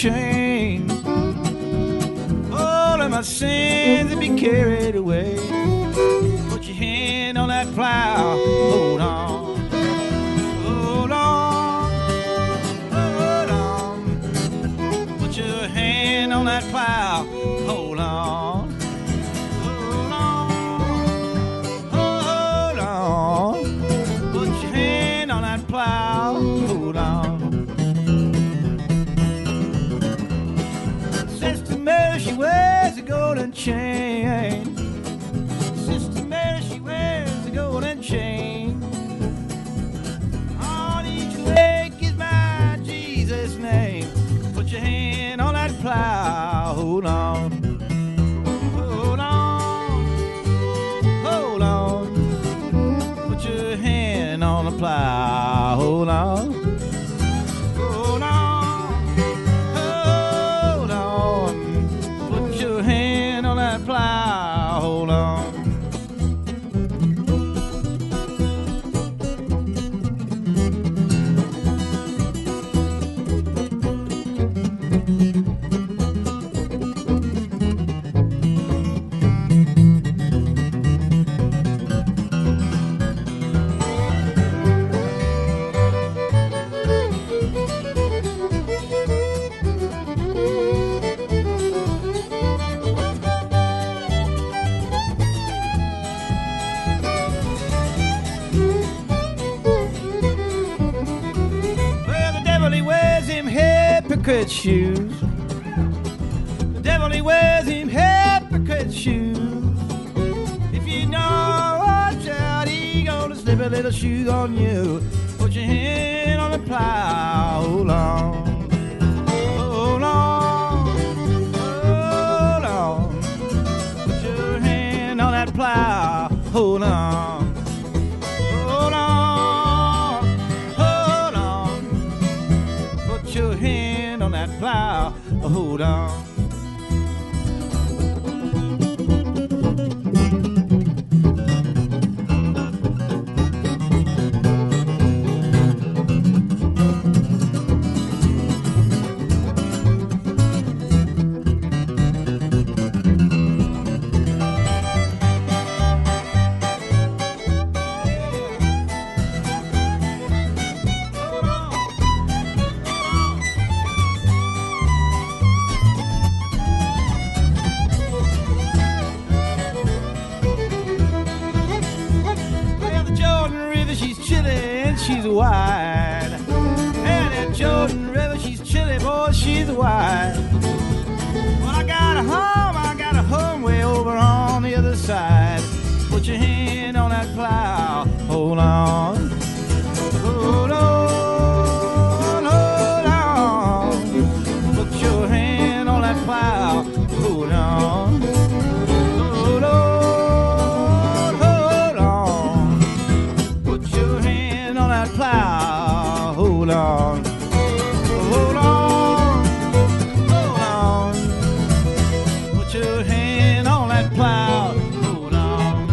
chain. All of my sins will be carried away. Put your hand on that plow, hold on. Hold on, hold on. Put your hand on that plow, hold on. Hold on, hold on. Put your hand on that plow, hold on. Sister Mary, she wears a golden chain. Sister Mary, she wears a golden chain. On each leg is my Jesus' name. Put your hand on that plow, hold on. Hold on, hold on. Put your hand on the plow, hold on. Hold on, hold on. Put your hand on that plow, hold on. Hypocrite shoes. The devil, he wears him hypocrite shoes. If you know watch out, he gonna slip a little shoe on you. Put your hand on the plow, hold on. Hold on, hold on. Put your hand on that plow, hold on. Hold on, hold on. Put your hand on that plow, hold on. She's wide, and that Jordan River, she's chilly, boy, she's wide. Well, I got a home way over on the other side. Put your hand on that plow, hold on. Hold on, hold on. Put your hand on that plow, hold on. Hold on, hold on. Put your hand on that plow, hold on. Hold on, hold on. Put your hand on that plow, hold on.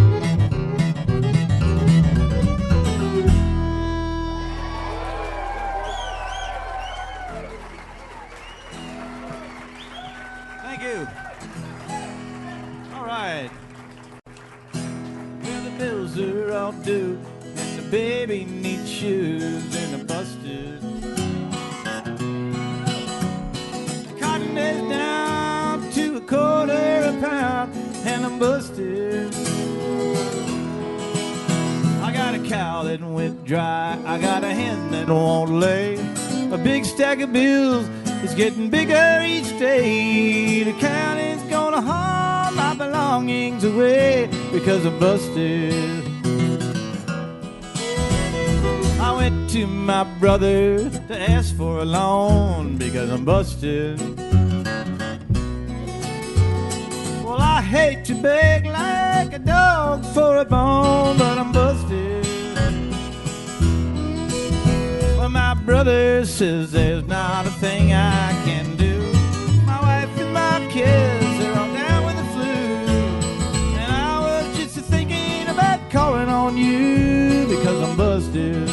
Thank you. All right. Well, the bills are all due, and the baby needs shoes, and the busted. The cotton is down to $1/4 a pound, and I'm busted. I got a cow that went dry, I got a hen that won't lay. A big stack of bills is getting bigger each day. The county's gonna haul my belongings away because I'm busted. I went to my brother to ask for a loan because I'm busted. Well, I hate to beg like a dog for a bone, but I'm busted. Well, my brother says there's not a thing I can do. My wife and my kids are all down with the flu, and I was just thinking about calling on you because I'm busted.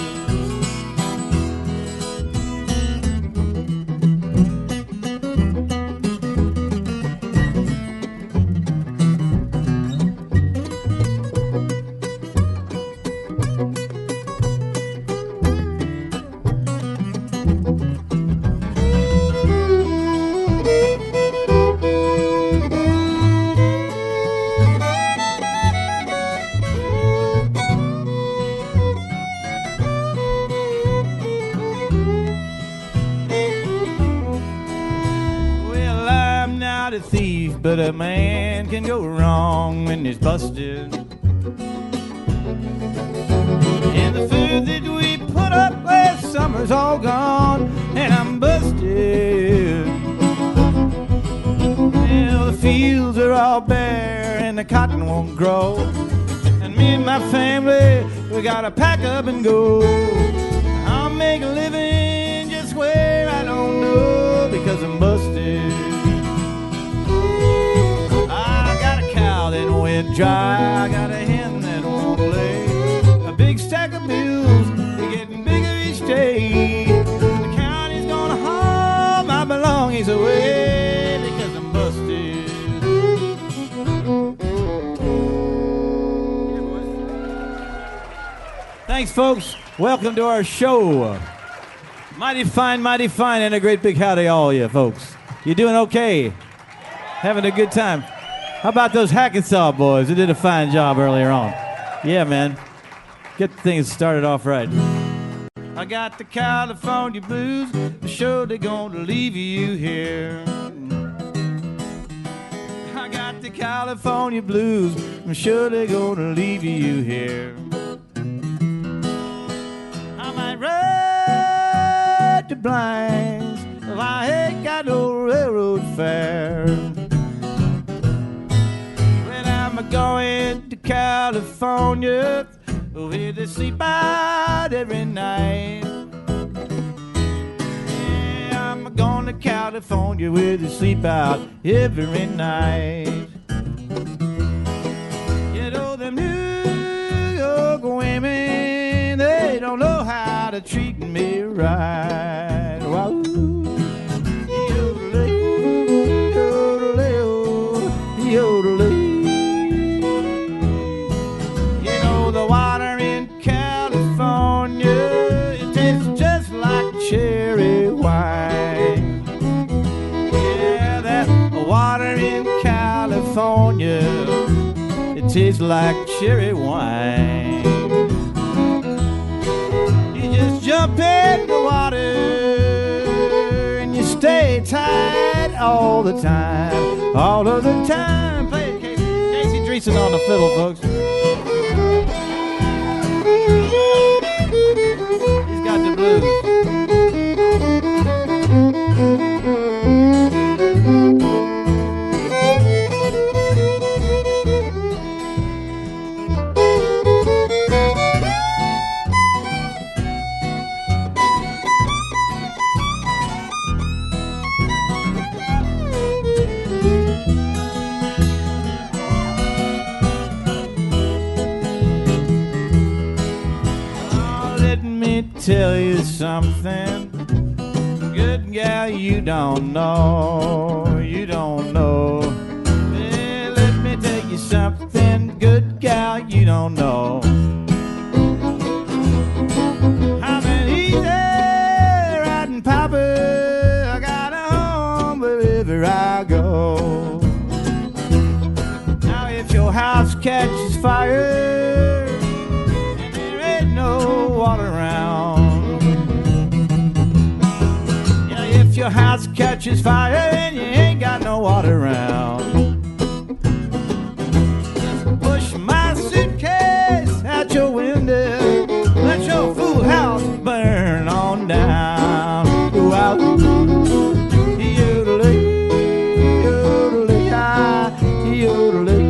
can go wrong when it's busted. And the food that we put up last summer's all gone, and I'm busted. Well, the fields are all bare and the cotton won't grow, and me and my family, we gotta pack up and go. I'll make a living just where I don't know, because I'm busted. I got a cow that went dry, I got a hen that won't lay, a big stack of bills, they're getting bigger each day. The county's gonna haul my belongings away, because I'm busted. Thanks, folks. Welcome to our show. Mighty fine, and a great big howdy all you folks. You doing okay? Having a good time? How about those Hackensaw boys who did a fine job earlier on? Yeah, man. Get things started off right. I got the California blues. I'm sure they're going to leave you here. I got the California blues. I'm sure they're going to leave you here. I might ride the blinds if I ain't got no railroad fare. When I'm going to California, where they sleep out every night. Yeah, I'm going to California where they sleep out every night. You know them New York women, they don't know how to treat me right. Wow. Yodelay, yodelay, yodelay. You know the water in California, it tastes just like cherry wine. Yeah, that water in California, it tastes like cherry wine. You just jump in the water and you stay tight all the time, all of the time. Play it, Casey Dreesen on the fiddle, folks. He's got the blues. Tell you something, good gal, you don't know, you don't know. Well, let me tell you something, good gal, you don't know. I've been easy riding Papa, I got a home wherever I go. Now if your house catches fire and there ain't no water around, if your house catches fire and you ain't got no water around, just push my suitcase out your window, let your fool house burn on down. Wow. Yodelay, yodelay, ah, yodelay.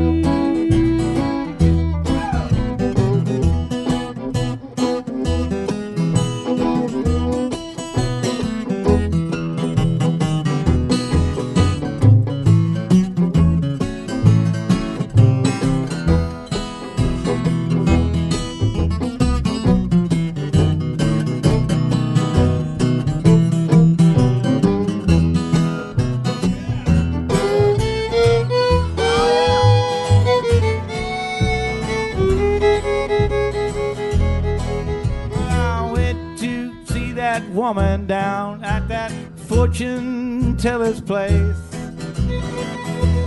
Woman down at that fortune teller's place.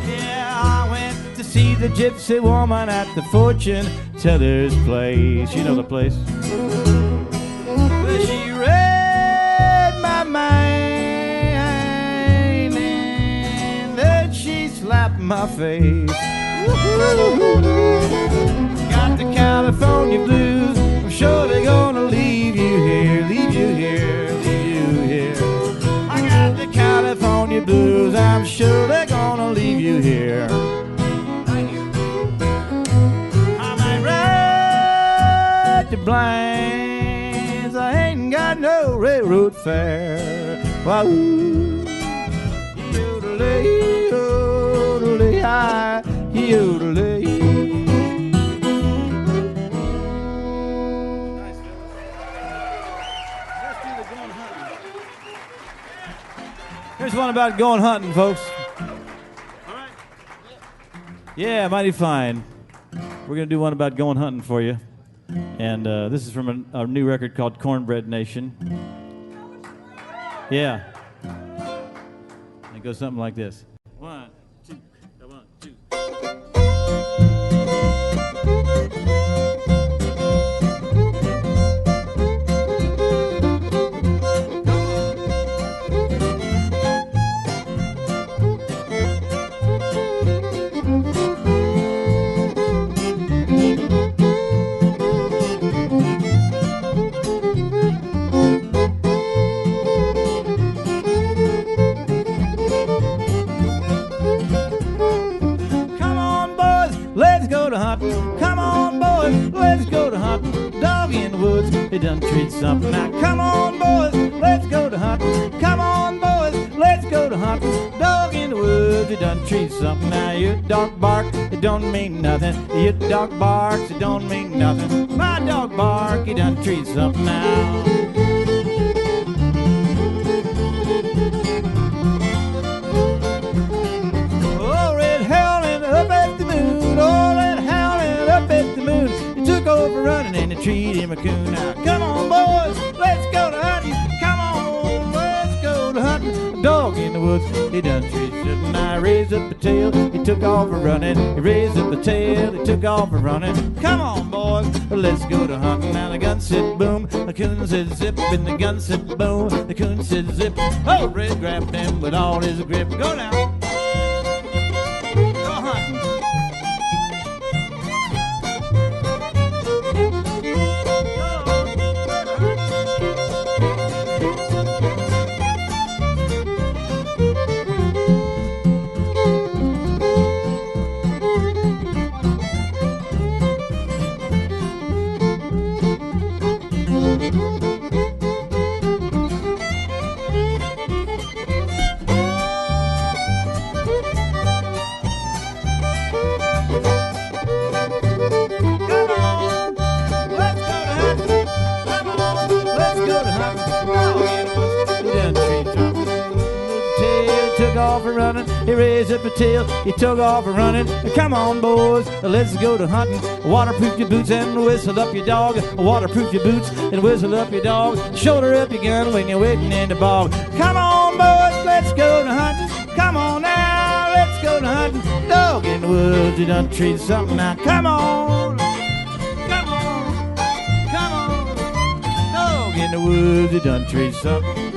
Yeah, I went to see the gypsy woman at the fortune teller's place. You know the place. Well, she read my mind and then she slapped my my face. Got the California blues, I'm sure they're gonna leave you here, leave you here, leave you here. I got the California blues, I'm sure they're gonna leave you here. I might ride the blinds, I ain't got no railroad fare. Wahoo, yodelay, yodelay, hi, yodelay. Here's one about going hunting, folks. All right. Yeah, mighty fine. We're going to do one about going hunting for you. And this is from a new record called Cornbread Nation. Yeah. It goes something like this. 1, 2, 1, 2. Come on, boys, let's go to hunting. Dog in the woods, it done treat something. Now, come on, boys, let's go to hunting. Come on, boys, let's go to hunting. Dog in the woods, it done treat something. Now, your dog bark, it don't mean nothing. Your dog barks, it don't mean nothing. My dog bark, it done treat something now. Oh, red howling up at the moon. Oh, red howling up at the moon. He took over running and he treated him a coon. Now, come on, boys, let's go to hunting. Come on, let's go to hunting. A dog in the woods, he done treated him. Now, he raised up a tail, he took off a running. He raised up a tail, he took off a running. Come on, boys, let's go to hunting. Now, the gun said boom, the coon said zip, and the gun said boom, the coon said zip. Oh, Red grabbed him with all his grip. Go now. Go hunting. He raised up a tail, he took off running. Come on, boys, let's go to hunting. Waterproof your boots and whistle up your dog. Waterproof your boots and whistle up your dog. Shoulder up your gun when you're waiting in the bog. Come on, boys, let's go to hunting. Come on now, let's go to hunting. Dog in the woods, you done treat something now. Come on, come on, come on. Dog in the woods, you done treat something.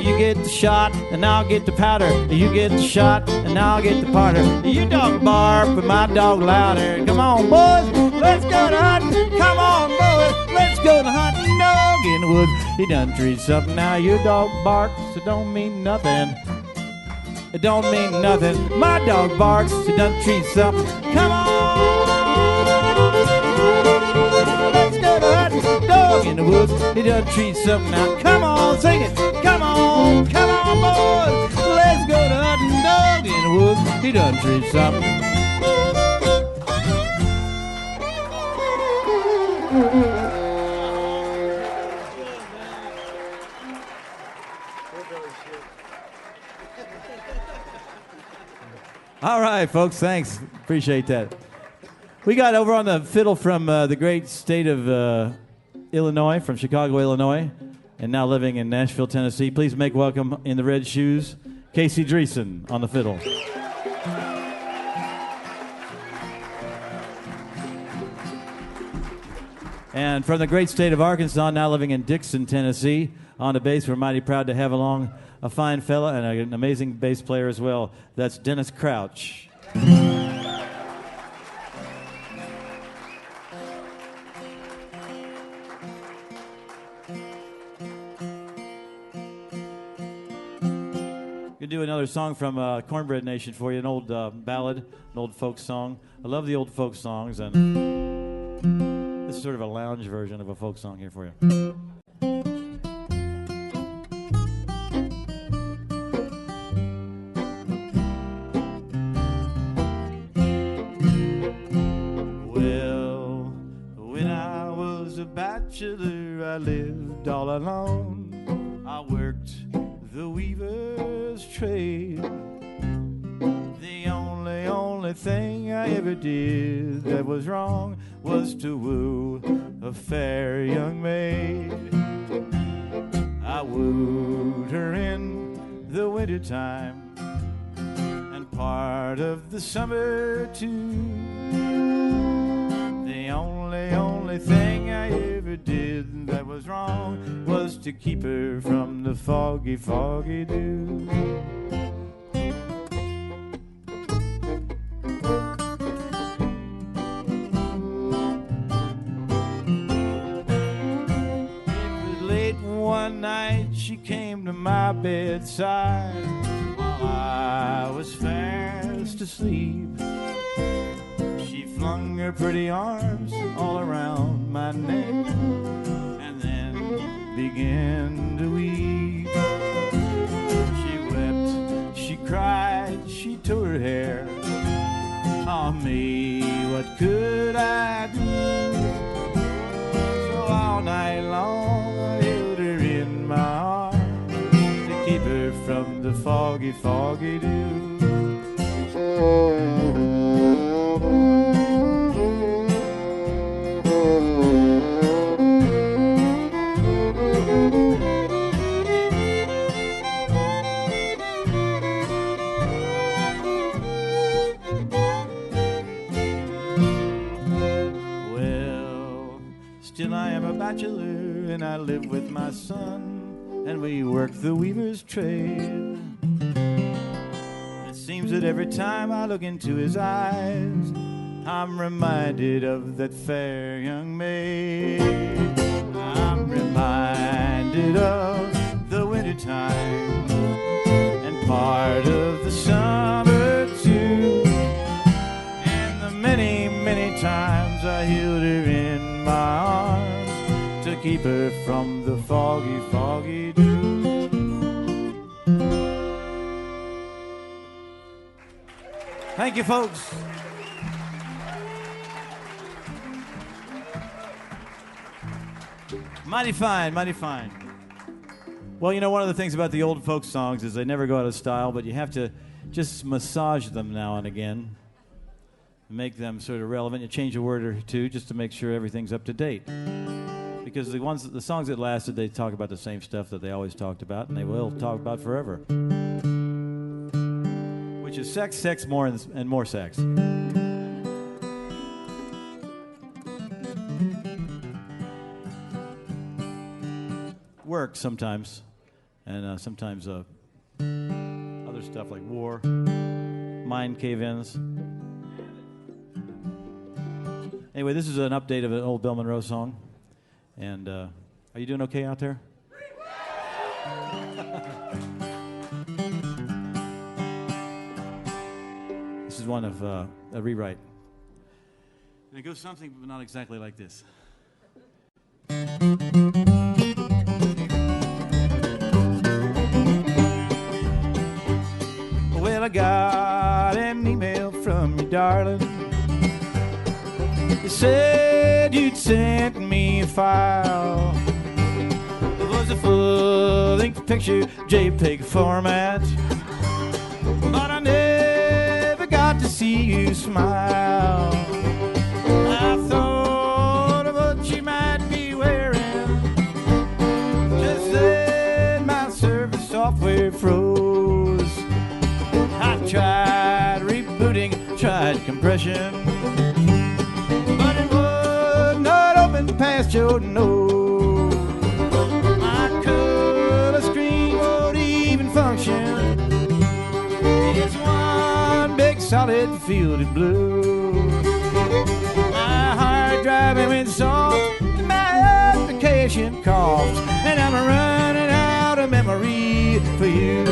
You get the shot, and I'll get the powder. You get the shot, and I'll get the powder. You dog bark, but my dog louder. Come on, boys, let's go to hunting. Come on, boys, let's go to hunting. Dog in the woods, he done treat something. Now your dog barks, it don't mean nothing. It don't mean nothing. My dog barks, it done treat something. Come on, let's go to hunting. Dog in the woods, he done treat something. Now come on, sing it. Come on, boys, let's go to hunting. Dog in the woods, he done treat something. All right, folks, thanks. Appreciate that. We got over on the fiddle from the great state of Illinois, from Chicago, Illinois, and now living in Nashville, Tennessee. Please make welcome in the red shoes, Casey Dreesen on the fiddle. And from the great state of Arkansas, now living in Dixon, Tennessee, On the bass, we're mighty proud to have along a fine fella and an amazing bass player as well. That's Dennis Crouch. Gonna do another song from Cornbread Nation for you, an old ballad, an old folk song. I love the old folk songs, and this is sort of a lounge version of a folk song here for you. Well, when I was a bachelor, I lived all alone. I worked the weaver's trade. The only thing I ever did that was wrong was to woo a fair young maid. I wooed her in the wintertime and part of the summer too. The only thing I ever did that was wrong was to keep her from the foggy, foggy dew. It was late one night, she came to my bedside while I was fast asleep. She flung her pretty arms all around my neck and then began to weep. She wept, she cried, she tore her hair. Oh me, what could I do? So all night long I held her in my arms to keep her from the foggy, foggy dew. Still I am a bachelor and I live with my son and we work the weaver's trade. It seems that every time I look into his eyes I'm reminded of that fair young maid. I'm reminded of the wintertime and part of the summer too, and the many, many times I held her in my arms to keep her from the foggy, foggy dew. Thank you, folks. Mighty fine, mighty fine. Well, you know, one of the things about the old folk songs is they never go out of style, but you have to just massage them now and again. Make them sort of relevant. You change a word or two just to make sure everything's up to date. Because the songs that lasted, they talk about the same stuff that they always talked about, and they will talk about forever. Which is sex, sex, more, and more sex. Work sometimes, and sometimes other stuff like war, mind cave-ins. Anyway, this is an update of an old Bill Monroe song. And are you doing okay out there? This is one of a rewrite. And it goes something, but not exactly like this. Well, I got an email from you, darling. You said you'd sent me a file. It was a full-length picture, JPEG format. But I never got to see you smile. I thought of what you might be wearing. Just then my service software froze. I tried rebooting, tried compression. Past your nose, I could solid field of blue. My hard driving went soft, my application coughs, and I'm running out of memory for you.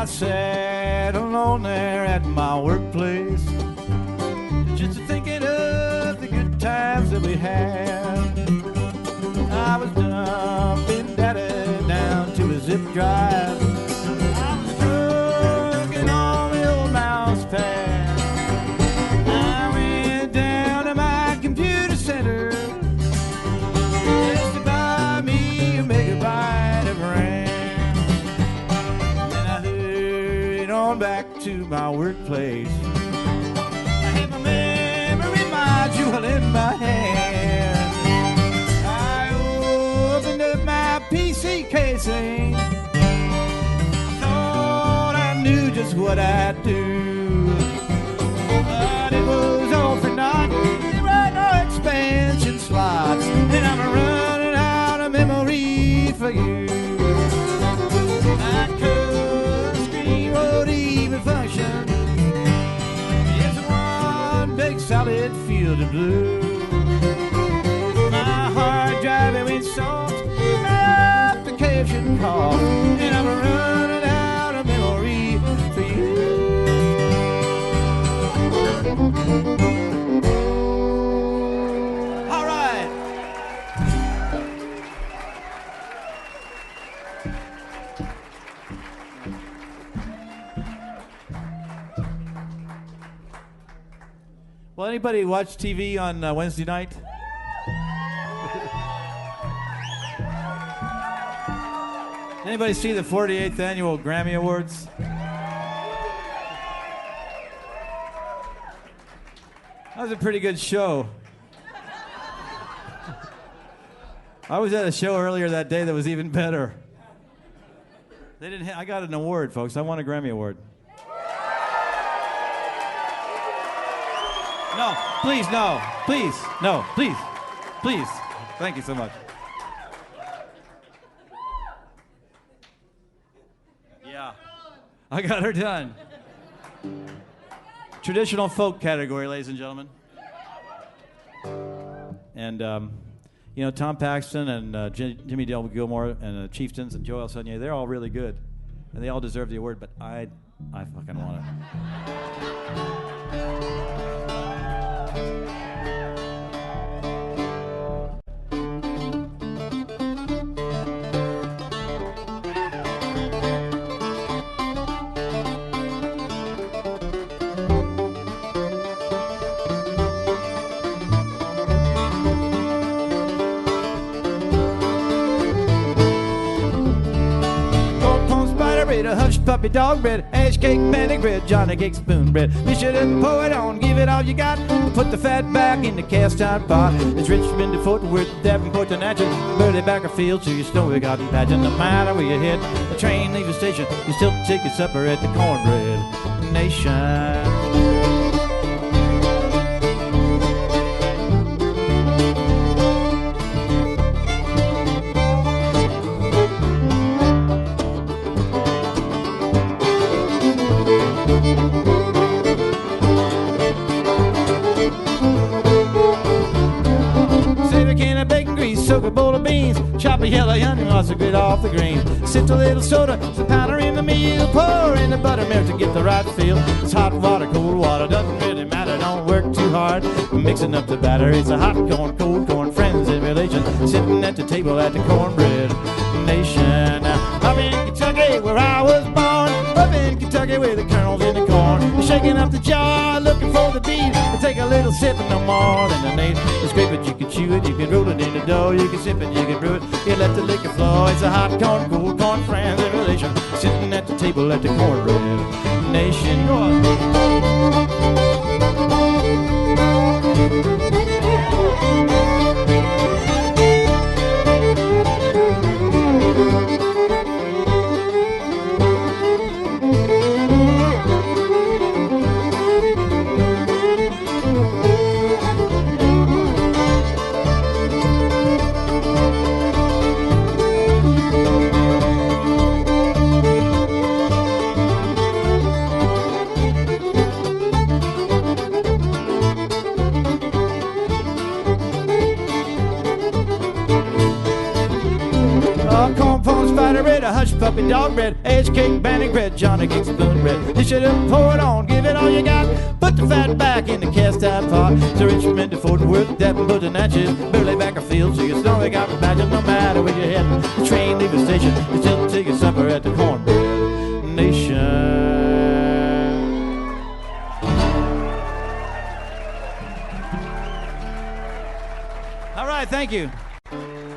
Sat alone there at my workplace, just thinking of the good times that we had. I was dumping data down to a zip drive. I was working on the old mouse pad. I went down to my computer center just to buy me a megabyte of RAM. On back to my workplace, I had my memory module in my hand. I opened up my PC casing, thought I knew just what I'd do, but it was all for naught. There were no expansion slots, and I'm running out of memory for you. I could screen won't even function. It's one big solid field of blue. My hard drive went soft, my application coughed, and I'm running out of memory for you. All right. Well, anybody watch TV on Wednesday night? Anybody see the 48th annual Grammy Awards? That was a pretty good show. I was at a show earlier that day that was even better. They didn't. I got an award, folks. I won a Grammy Award. No, please, no, please, no, please, please. Thank you so much. Yeah, I got her done. Traditional folk category, ladies and gentlemen. And, you know, Tom Paxton and Jimmy Dale Gilmore and the Chieftains and Joel Sonnier, they're all really good. And they all deserve the award, but I fucking want it. A hush puppy dog bread, ash cake, panic bread, Johnny cake, spoon bread. Fish it up, pour it on, give it all you got. Put the fat back in the cast iron pot. It's Richmond to Fort Worth, Davenport to Natchez, Burley Backer Field to your snowy garden pageant. No matter where you hit, the train leaves the station, you still take your supper at the Cornbread Nation. Soak a bowl of beans, chop a yellow onion, lots of grit off the green. Sift a little soda, some powder in the meal, pour in the buttermilk to get the right feel. It's hot water, cold water, doesn't really matter, don't work too hard. Mixing up the batter, it's a hot corn, cold corn, friends and relations, sitting at the table at the Cornbread Nation. Up in Kentucky, where I was born, up in Kentucky where the kernels in the corn, shaking up the jar, looking for the beat. Take a little sip and no more than an eighth. You scrape it, you can chew it, you can roll it in the dough, you can sip it, you can brew it, you let the liquor flow. It's a hot corn, cold corn, friends and relations, sitting at the table at the Cornbread Nation. Go on. butter bread, a hush puppy, dog bread, edge cake, banding bread, Johnny cake, spoon bread. Dish it up, pour it on, give it all you got. Put the fat back in the cast iron pot. So instrument to Fort Worth, that and put the natchez. Barely back a field, so you stomach out the badge. No matter where you're heading, the train leave the station. You still take your supper at the Cornbread Nation. All right, thank you. Thank you.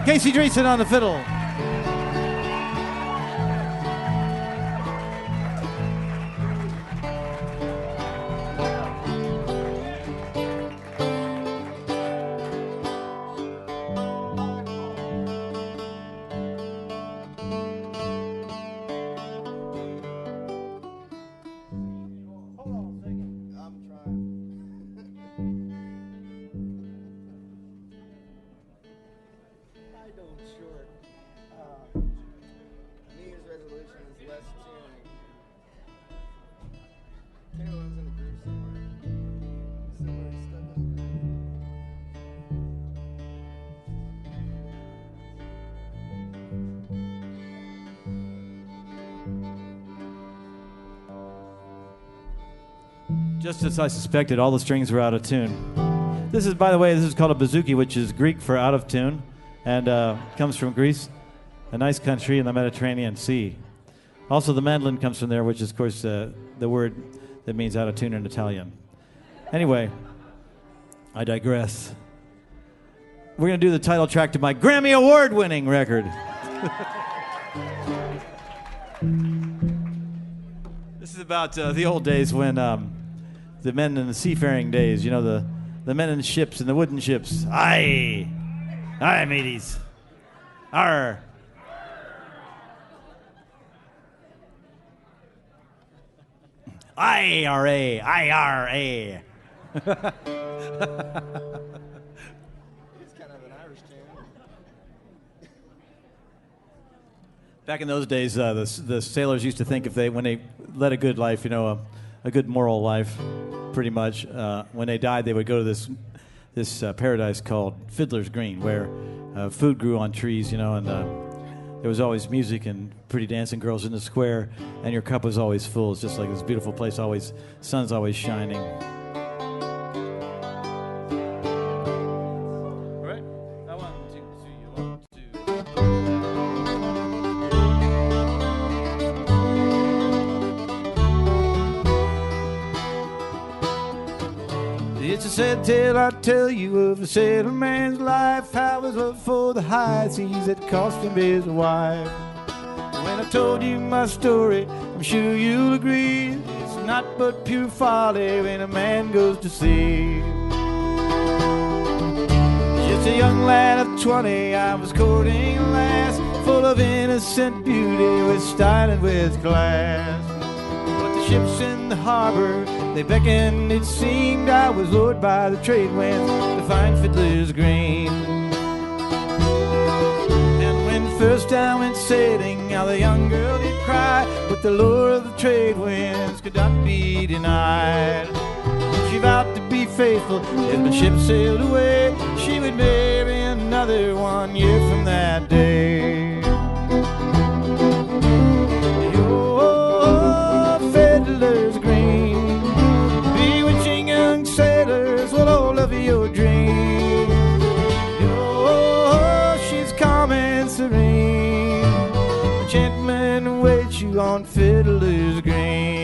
Casey Dreesen on the fiddle. Just as I suspected, all the strings were out of tune. This is, by the way, this is called a bouzouki, which is Greek for out of tune, and comes from Greece, a nice country in the Mediterranean Sea. Also, the mandolin comes from there, which is, of course, the word that means out of tune in Italian. Anyway, I digress. We're going to do the title track to my Grammy Award-winning record. This is about the old days when the men in the seafaring days, you know, the men in the ships and the wooden ships. Aye, aye, mateys. Arr. IRA, IRA. It's kind of an Irish tune. Back in those days, the sailors used to think when they led a good life, you know, a good moral life, pretty much, when they died, they would go to this paradise called Fiddler's Green, where food grew on trees, you know, and there was always music and pretty dancing girls in the square, and your cup was always full. It's just like this beautiful place, always, sun's always shining. It's a sad tale I tell you of a sailor man's life, how his love for the high seas had cost him his wife. When I told you my story, I'm sure you'll agree, it's not but pure folly when a man goes to sea. Just a young lad of 20, I was courting a lass, full of innocent beauty, with style and with class. Ships in the harbor, they beckoned, it seemed I was lured by the trade winds to find Fiddler's Green. And when first I went sailing, how the young girl did cry, but the lure of the trade winds could not be denied. She vowed to be faithful, as the ship sailed away, she would marry another 1 year from that day. Fiddler's Green, bewitching young sailors will all of your dreams. Oh, she's calm and serene, a gentleman waits you on Fiddler's Green.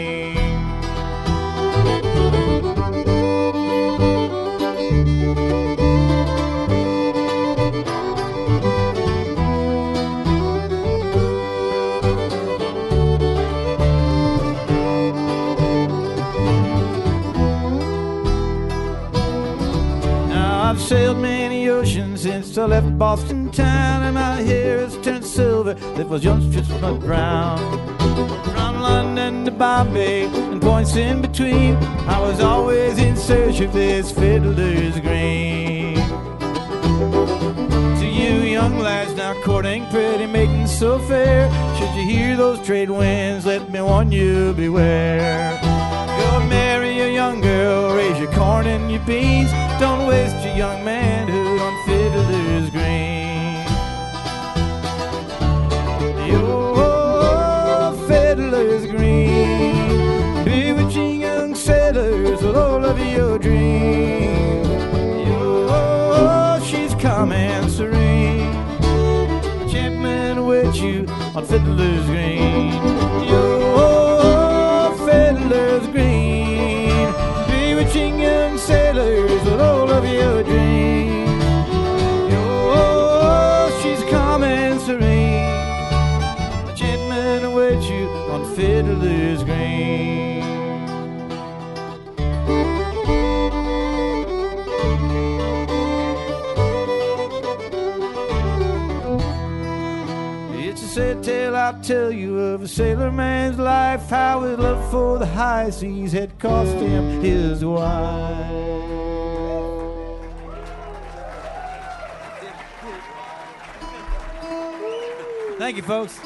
I've sailed many oceans since I left Boston town, and my hair has turned silver that was once just but brown. From London to Bombay and points in between, I was always in search of this Fiddler's Green. To you young lads now courting pretty maidens so fair, should you hear those trade winds, let me warn you, beware. Go marry a young girl, raise your corn and your beans, don't waste your young manhood on Fiddler's Green. Oh, Fiddler's Green, bewitching young sailors with all of your dreams. Oh, she's calm and serene, a gentleman waits you on Fiddler's Green. Oh, Fiddler's Green, bewitching young sailors with all of your dreams. Oh, she's calm and serene, a gentleman awaits you on Fiddler's Green. It's a sad tale I'll tell you of a sailor man's life, how his love for the high seas had cost him his wife. Thank you, folks.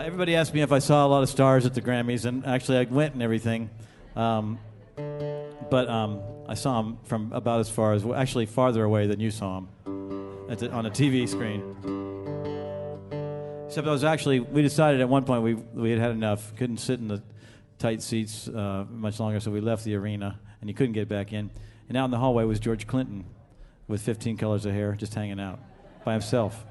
everybody asked me if I saw a lot of stars at the Grammys, and actually I went and everything. But I saw them from about as far as, actually farther away than you saw them on a TV screen. Except we decided at one point we had had enough, couldn't sit in the tight seats much longer, so we left the arena, and you couldn't get back in. And out in the hallway was George Clinton with 15 colors of hair, just hanging out by himself.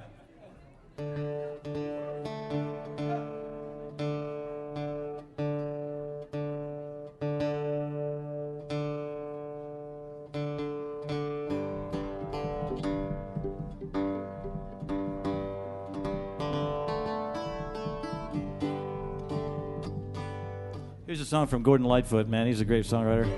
Here's a song from Gordon Lightfoot, man. He's a great songwriter.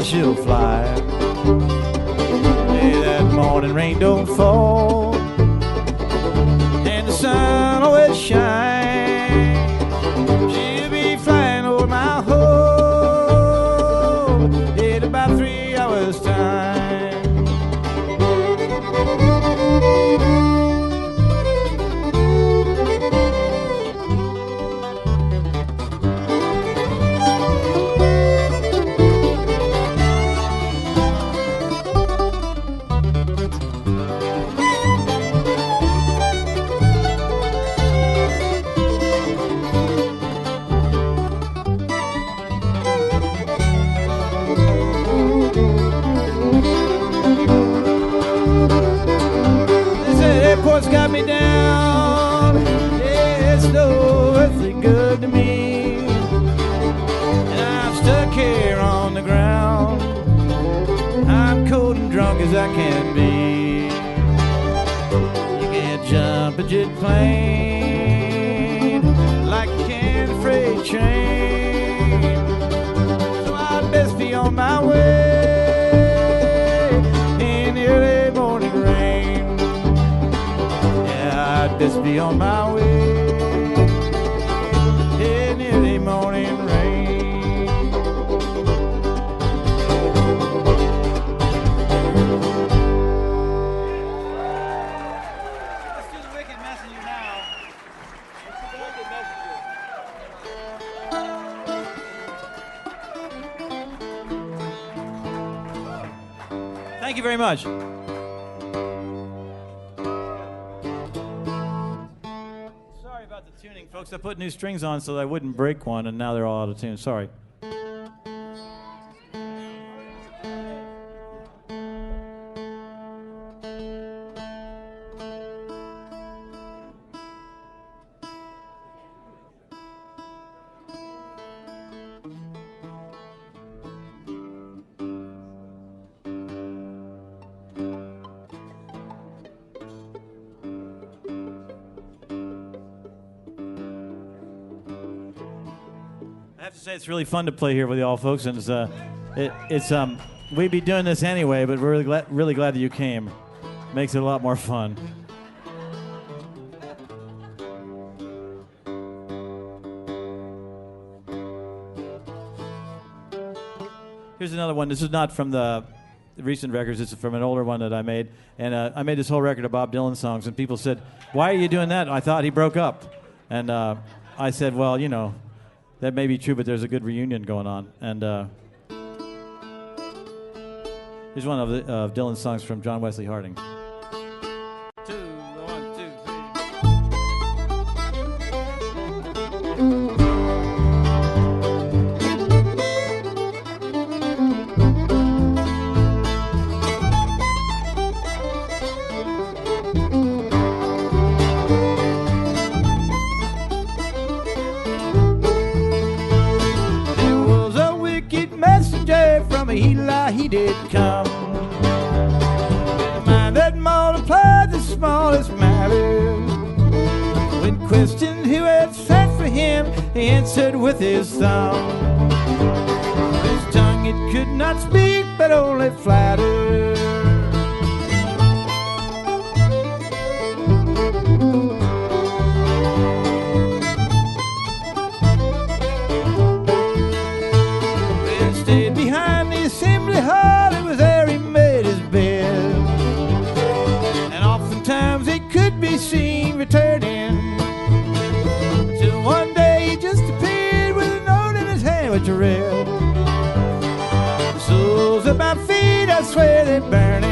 She'll fly. Hey, that morning rain don't fall, and the sun always shines. She'll be flying over my home in about 3 hours' time. Got me down, yeah, it's no earthly good to me, and I'm stuck here on the ground. I'm cold and drunk as I can be. You can't jump a jet plane like you can a freight train, so I'd best be on my way in the early morning rain. I'd best be on my way in the early morning rain. Let's do the wicked messenger now. Thank you very much. Tuning, folks. I put new strings on so that I wouldn't break one, and now they're all out of tune. Sorry. have to say it's really fun to play here with y'all folks, and it's we'd be doing this anyway, but we're really glad that you came. Makes it a lot more fun. Here's another one. This is not from the recent records. This is from an older one that I made. And I made this whole record of Bob Dylan songs, and people said, "Why are you doing that?" I thought he broke up. And I said, well, you know, that may be true, but there's a good reunion going on. And here's one of Dylan's songs from John Wesley Harding. He did come. A mind that multiplied the smallest matter. When questioned who had sent for him, he answered with his thumb. His tongue it could not speak, but only flatter. When he stayed behind the assembly hall, it was there he made his bed. And oftentimes he could be seen returning, till one day he just appeared with a note in his hand which read, "The soles of my feet, I swear they're burning."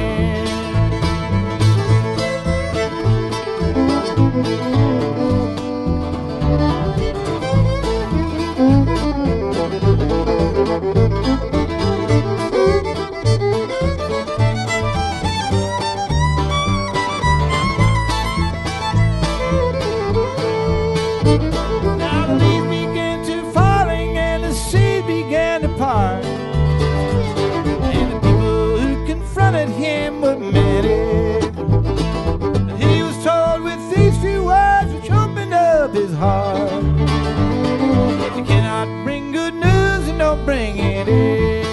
Heart. If you cannot bring good news, then don't bring it in.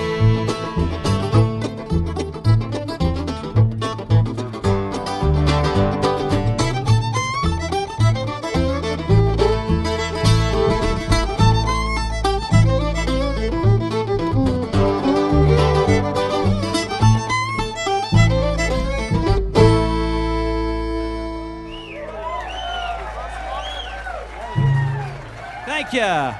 Thank you.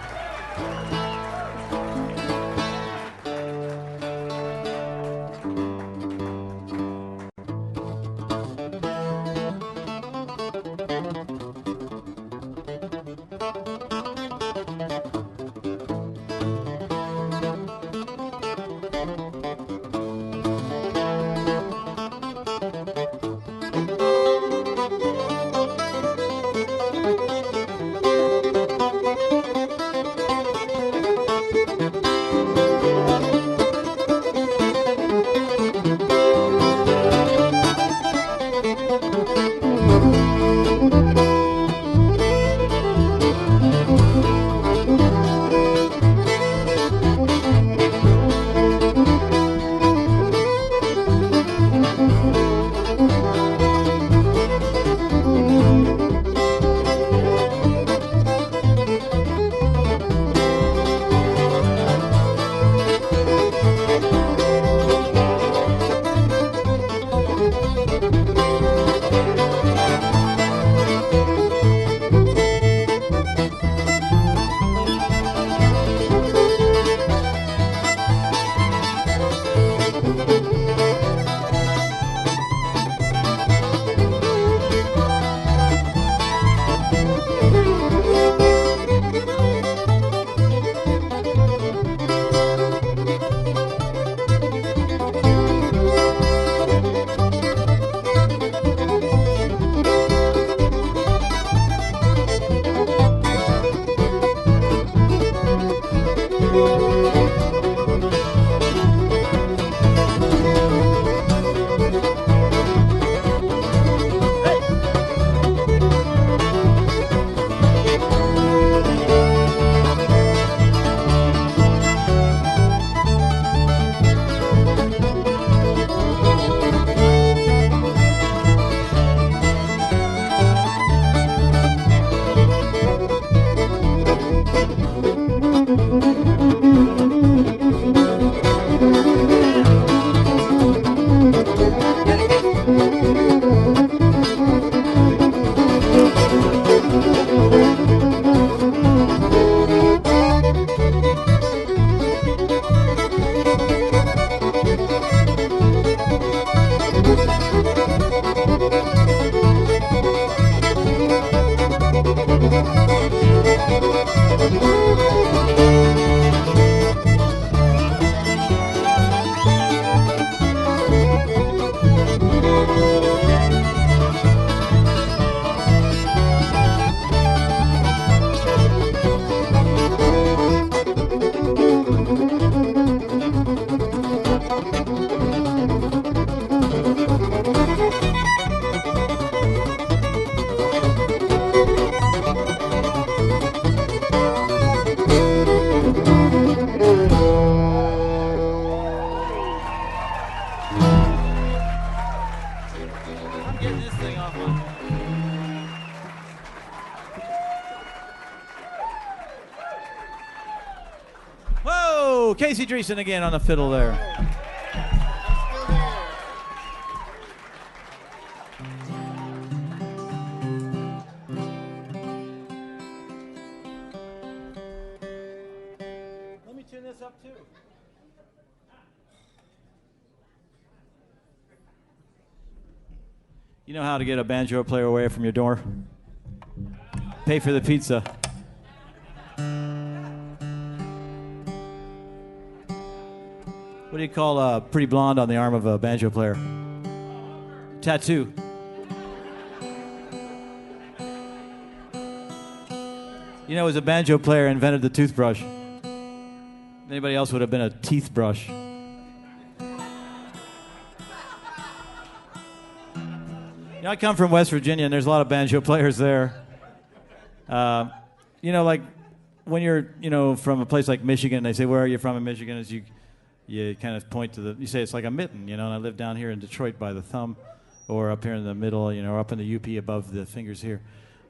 Ooh, Casey Dreesen again on the fiddle there. Let me tune this up too. You know how to get a banjo player away from your door? Pay for the pizza. What do you call a pretty blonde on the arm of a banjo player? Tattoo. You know, it was a banjo player invented the toothbrush. Anybody else would have been a teeth brush. You know, I come from West Virginia, and there's a lot of banjo players there. You know, like when you're, you know, from a place like Michigan, they say, "Where are you from in Michigan?" As you kind of point to you say it's like a mitten, you know. And I live down here in Detroit by the thumb, or up here in the middle, you know, or up in the UP above the fingers here.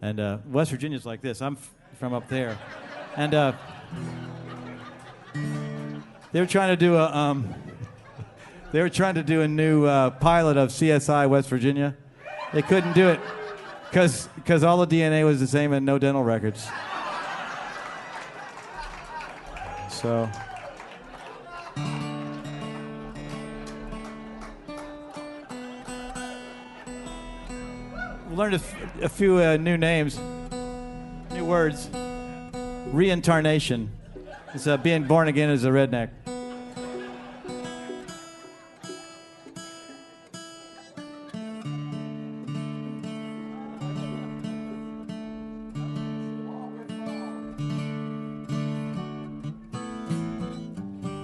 And West Virginia's like this. I'm from up there, and they were trying to do a new pilot of CSI West Virginia. They couldn't do it because all the DNA was the same and no dental records. So we learned a few new names, new words. Reincarnation. It's being born again as a redneck.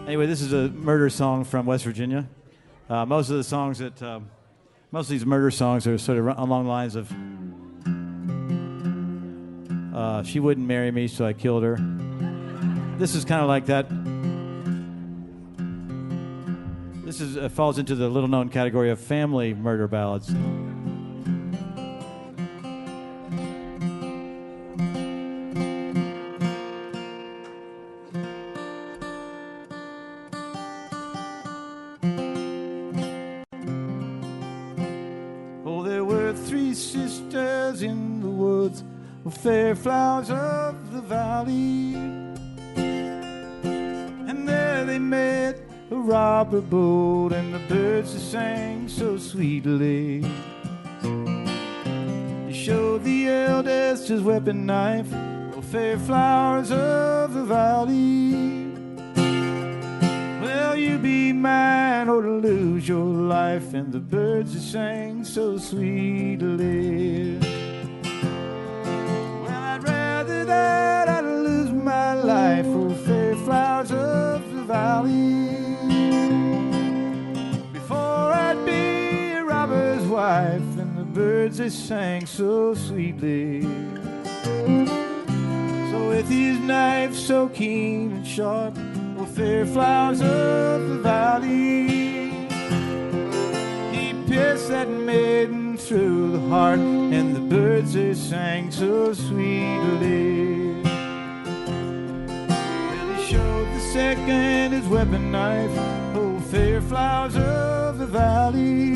Anyway, this is a murder song from West Virginia. Most of these murder songs are sort of along the lines of, she wouldn't marry me, so I killed her. This is kind of like that. This falls into the little-known category of family murder ballads. Fair flowers of the valley, and there they met a robber bold, and the birds that sang so sweetly. He showed the eldest his weapon knife, oh, fair flowers of the valley. Well, you be mine or to lose your life, and the birds that sang so sweetly. That I'd lose my life for fair flowers of the valley before I'd be a robber's wife, and the birds they sang so sweetly. So with his knife so keen and sharp, for fair flowers of the valley, he pierced that maiden through the heart, and the birds they sang so sweetly. Well, he showed the second his weapon knife, oh, fair flowers of the valley.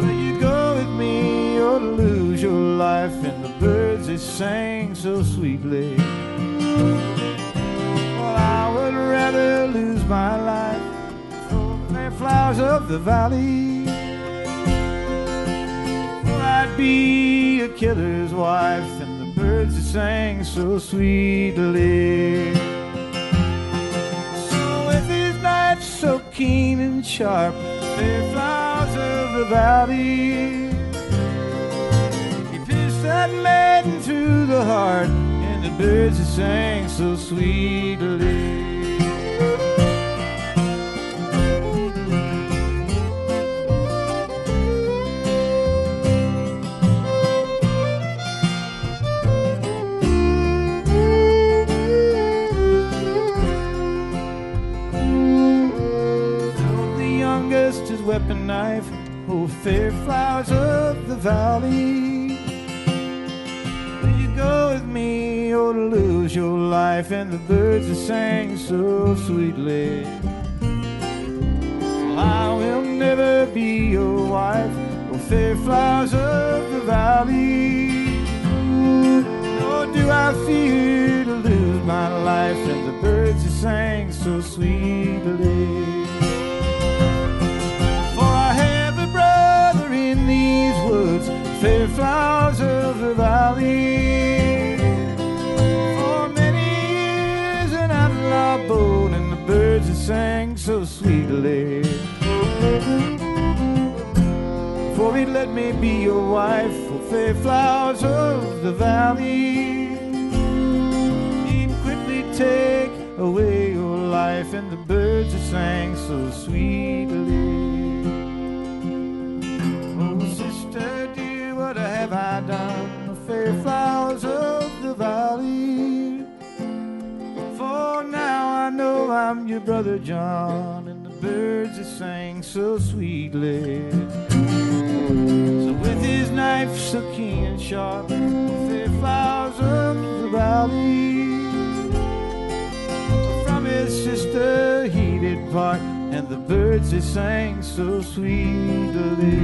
Will you go with me or to lose your life? And the birds they sang so sweetly. Well, I would rather lose my life, oh, fair flowers of the valley. I'd be a killer's wife, and the birds that sang so sweetly. So with his knife so keen and sharp, fair flowers of the valley, he pierced that maiden through the heart, and the birds that sang so sweetly. Weapon knife, oh, fair flowers of the valley. Will you go with me you're to lose your life and the birds that sang so sweetly. Well, I will never be your wife, or fair flowers of the valley. Nor do I fear to lose my life and the birds that sang so sweetly. For I have a brother in these woods, fair flowers of the valley. For many years an outlaw bold, and the birds that sang so sweetly. For he'd let me be your wife, for fair flowers of the valley. He'd quickly take away your life and the birds that sang so sweetly. Oh, sister dear, what have I done? The fair flowers of the valley. For now I know I'm your brother John, and the birds that sang so sweetly. So with his knife so keen and sharp, the fair flowers of the valley, from his sister he did part, and the birds they sang so sweetly.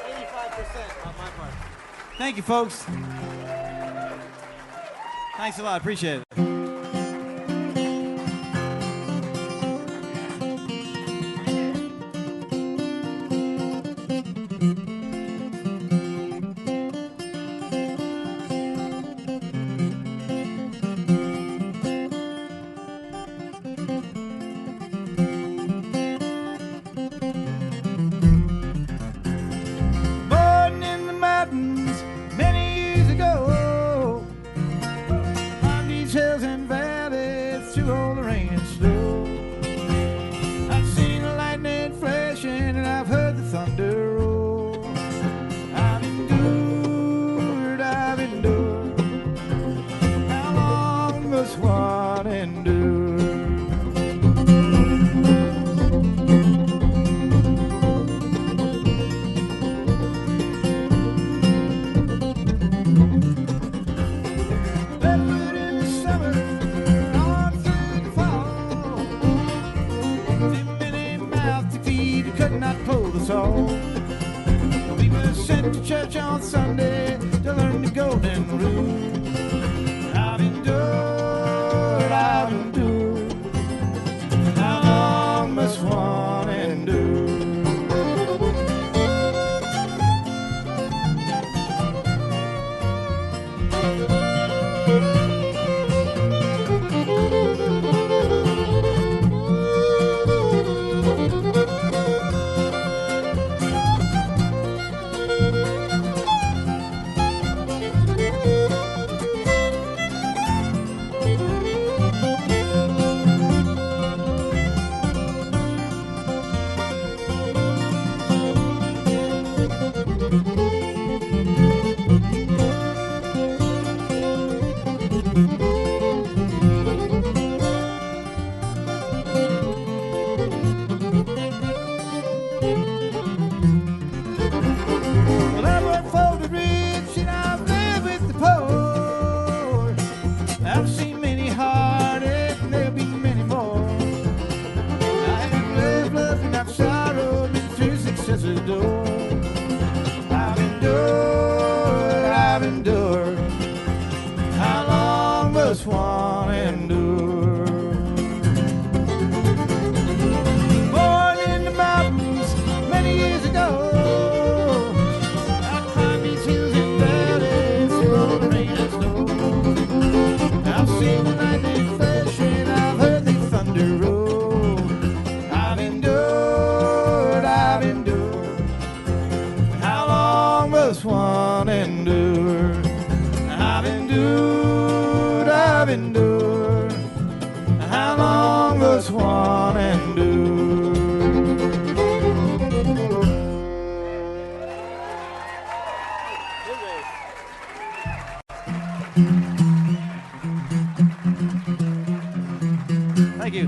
85% on my part. Thank you, folks. Thanks a lot. Appreciate it. Church on Sunday to learn the golden rule. I've endured, how long must one endure? Thank you.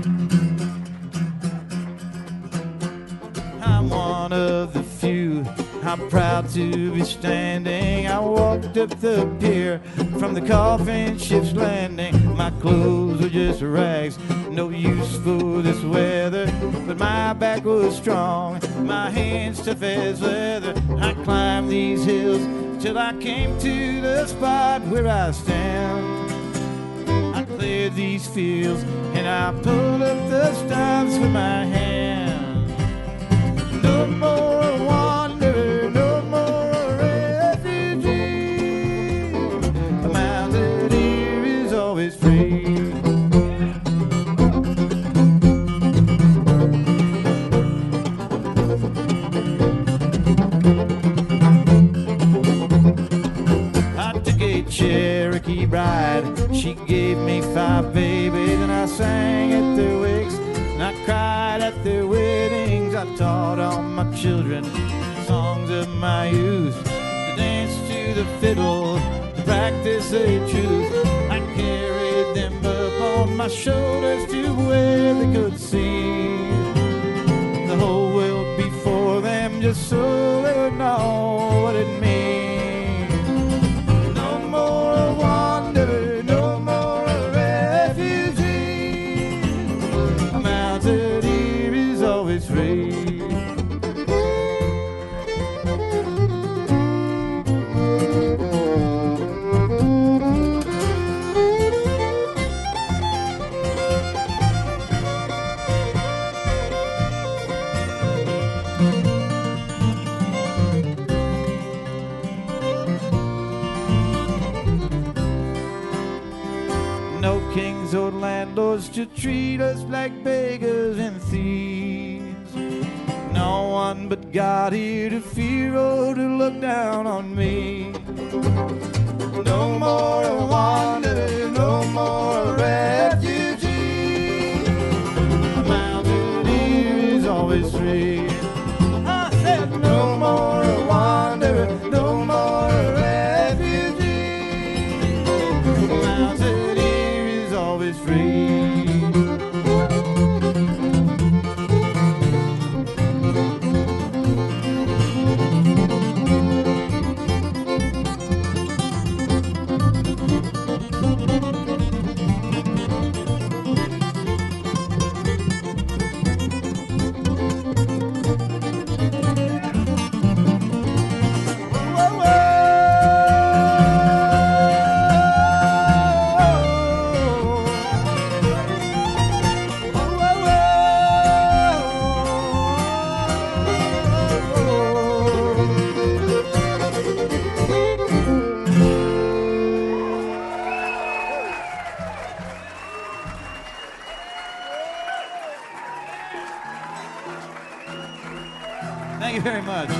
I'm one of the few, I'm proud to be standing. I walked up the pier from the coffin ship's landing. My clothes were just rags, no use for this weather, but my back was strong, my hands tough as leather. I climbed these hills till I came to the spot where I stand. I cleared these fields and I pulled up the stops with my hand. No more wanderer, no more refugee. A mountain deer is always free. I took a Cherokee bride. She gave me 5 babies, and I sang at their wakes, and I cried at their weddings. I taught all my children songs of my youth, to dance to the fiddle, to practice a truth. I carried them up on my shoulders to where they could see the whole world before them, just so they would know what it means. No more wanderer, no more refugee. A mountain deer is always free. No kings or landlords to treat us like beggars and thieves. No one but God here to fear or to look down on me. No more wanderer, no more refugee. A mountain deer is always free. I said no more wanderer, no more refugee. A mountain deer is always free. Thank you very much.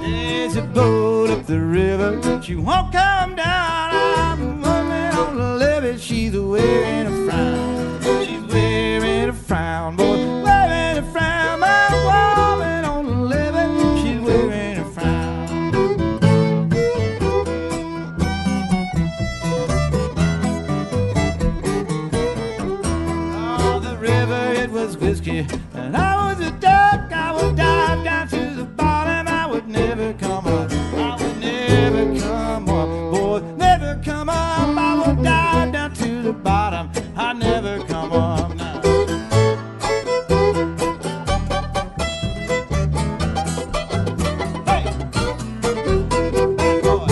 There's a boat up the river, she won't come down. I'm woman on the levee, she's wearing a frown. She's wearing a frown, boy, wearing a frown. My woman on the levee, she's wearing a frown. Oh, the river, it was whiskey, and I was a duck. I would dive down to the bottom. I would never come up. I would never come up, boy, never come up. I would dive down to the bottom. I never come up now. Hey, boy.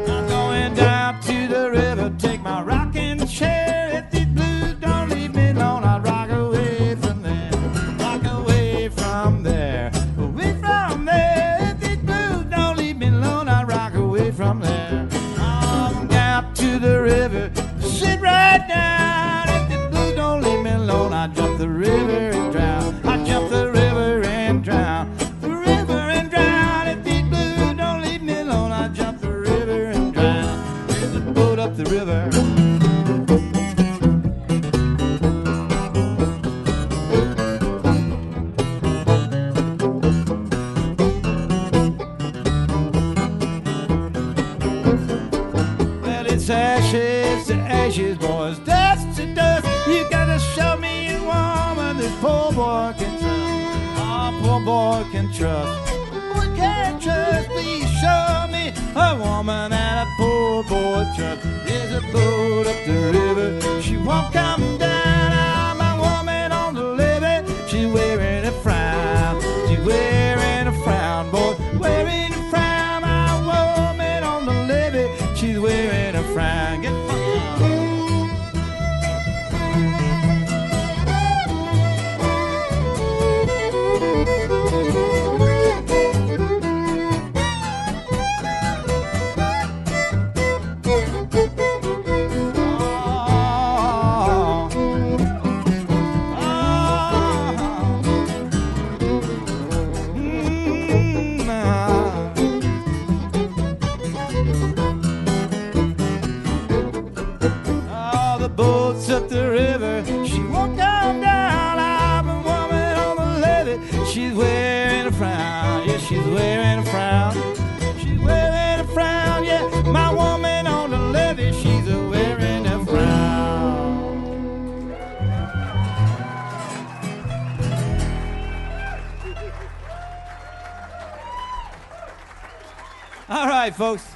I'm going down to the river, take my rocking chair. If these blues don't leave me alone, I'll rock away from there. Rock away from there. Away from there. If these blues don't leave me alone, I'll rock away from there. I'm down to the river, sit right down. river. Well, it's ashes to ashes, boys, dust to dust. You gotta show me a woman this poor boy can trust. Oh, poor boy can trust. Boy can't trust. Please show me a woman that a poor boy trusts. There's a boat up the river. She won't come down. I'm a woman on the levee. She's wearing a frown. She's wearing a frown, boy, wearing a frown. I'm a woman on the levee. She's wearing a frown. Get funky. Up the river, she won't come down. I'm a woman on the levee. She's wearing a frown. Yeah, she's wearing a frown. She's wearing a frown. Yeah, my woman on the levee. She's wearing a frown. All right, folks.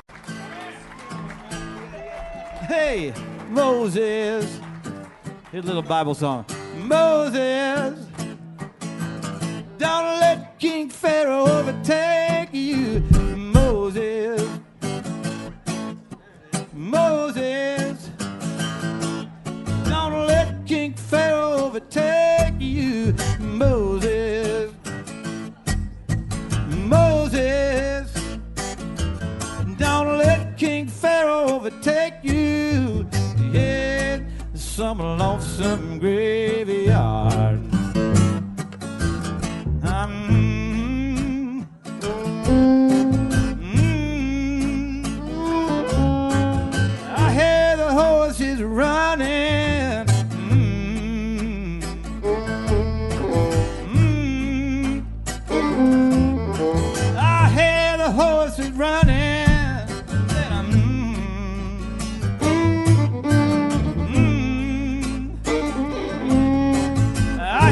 Hey, Moses. Here's a little Bible song. Moses, don't let King Pharaoh overtake you. Moses, Moses, don't let King Pharaoh overtake you. Moses, Moses, don't let King Pharaoh overtake you. Yeah, some lonesome graveyard. I hear the horses running. I hear the horses running. I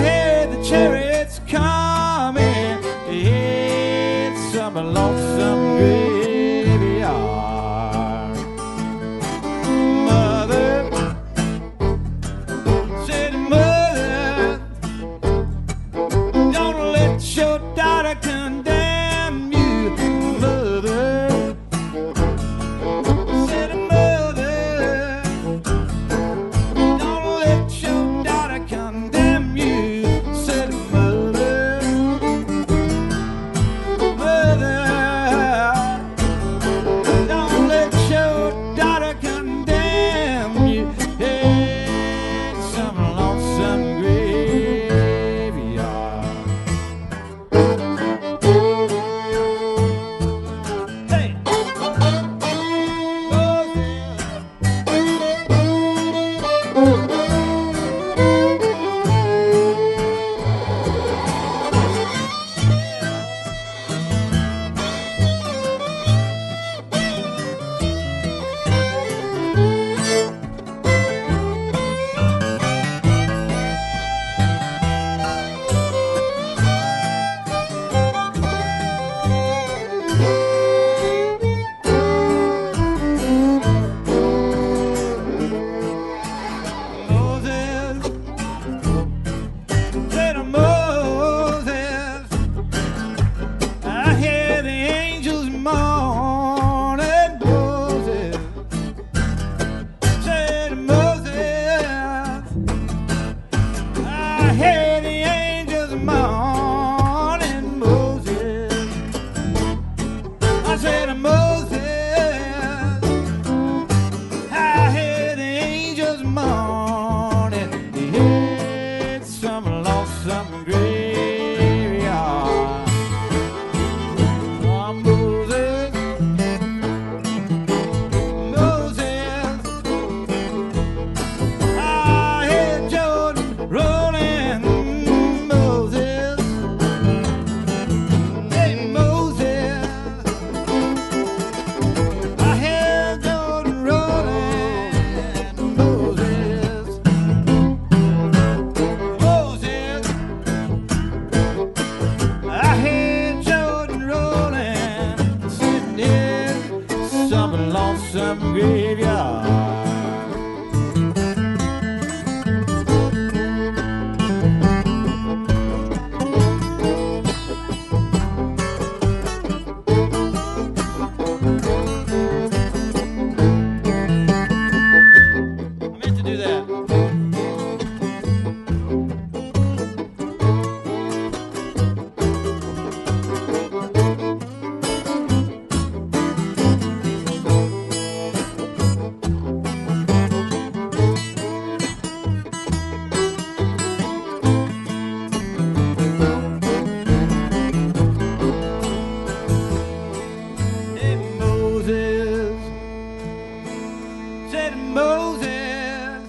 said to Moses,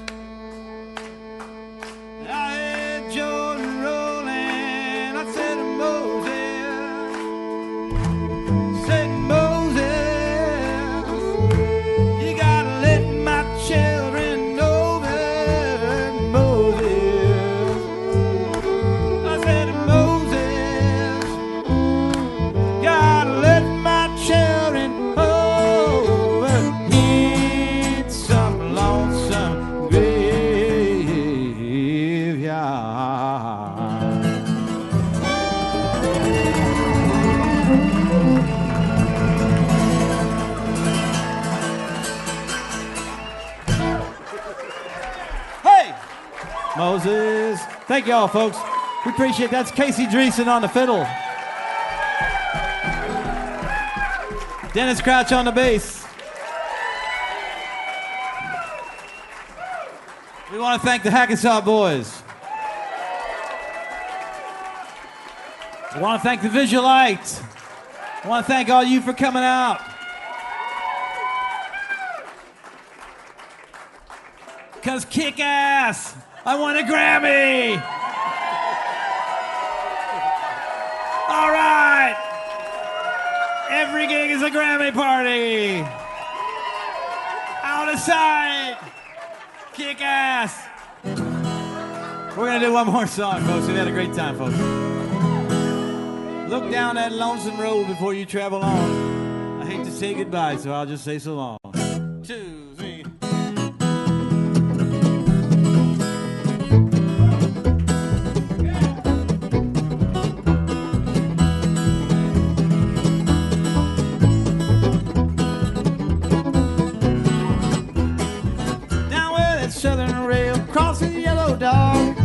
I heard Jordan rolling. I said to Moses, said to Moses, you gotta let my children know that Moses. I said to Moses, gotta let my children over in some lonesome graveyard. Hey, Moses. Thank y'all, folks. We appreciate it. That's Casey Dreesen on the fiddle. Dennis Crouch on the bass. We want to thank the Hackensaw Boys. We want to thank the Visualite. I want to thank all you for coming out. Because kick ass, I won a Grammy. All right. Every gig is a Grammy party. Out of sight. Kick ass. We're going to do one more song, folks. We had a great time, folks. Look down that lonesome road before you travel on. I hate to say goodbye, so I'll just say so long. 2, 3. Southern rail across the yellow dog,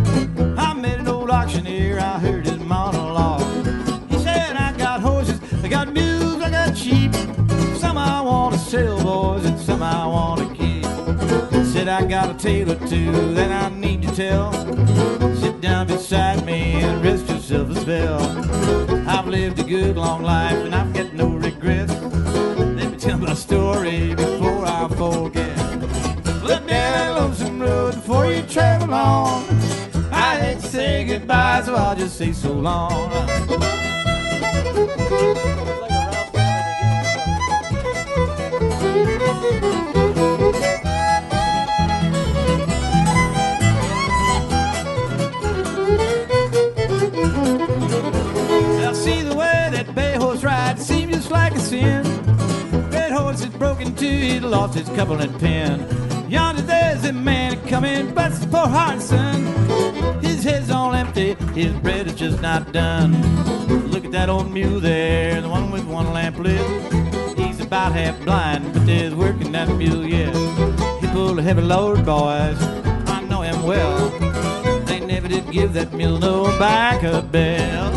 I met an old auctioneer. I heard his monologue. He said, I got horses, I got mules, I got sheep. Some I want to sell, boys, and some I want to keep. Said, I got a tale or two that I need to tell. Sit down beside me and rest yourself a spell. I've lived a good long life and I've got no regrets. Let me tell my story before I forget. Look down that lonesome road before you travel on. I hate to say goodbye, so I'll just say so long. Now see the way that bay horse rides seems just like a sin. Red horse is broken too, he lost his coupling pin. Yonder there's a man coming, but his poor heart, son. His head's all empty, his bread is just not done. Look at that old mule there, the one with one lamp lit. He's about half blind, but there's work in that mule yet. He pulled a heavy load, boys, I know him well. They never did give that mule no backup bell.